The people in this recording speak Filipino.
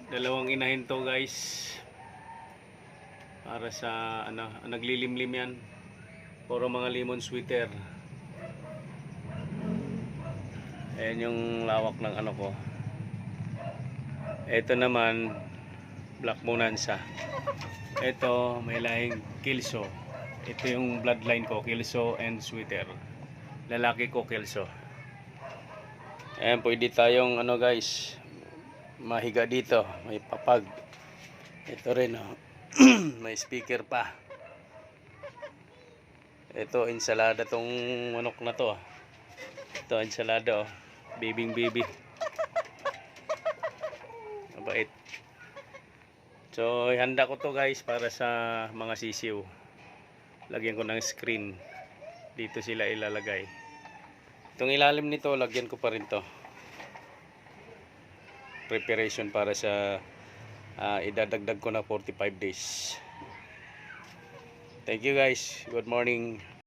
Dalawang inahin to guys. Para sa naglilimlim yan. Puro mga lemon sweeter. Ayan yung lawak ng ano ko. Ito naman Black Bonanza. Ito may lahing Kelso. Ito yung bloodline ko, Kelso and sweeter. Lalaki ko Kelso. Ayan, pwede tayong guys, mahiga dito, may papag. Ito rin may speaker pa. Ito ensalada tong manok na to. Ito ensalada bibing bibi. Mabait. So handa ko to guys para sa mga sisiw. Lagyan ko ng screen. Dito sila ilalagay. Itong ilalim nito lagyan ko pa rin to. Preparation para sa idadagdag ko na 45 days. Thank you guys. Good morning.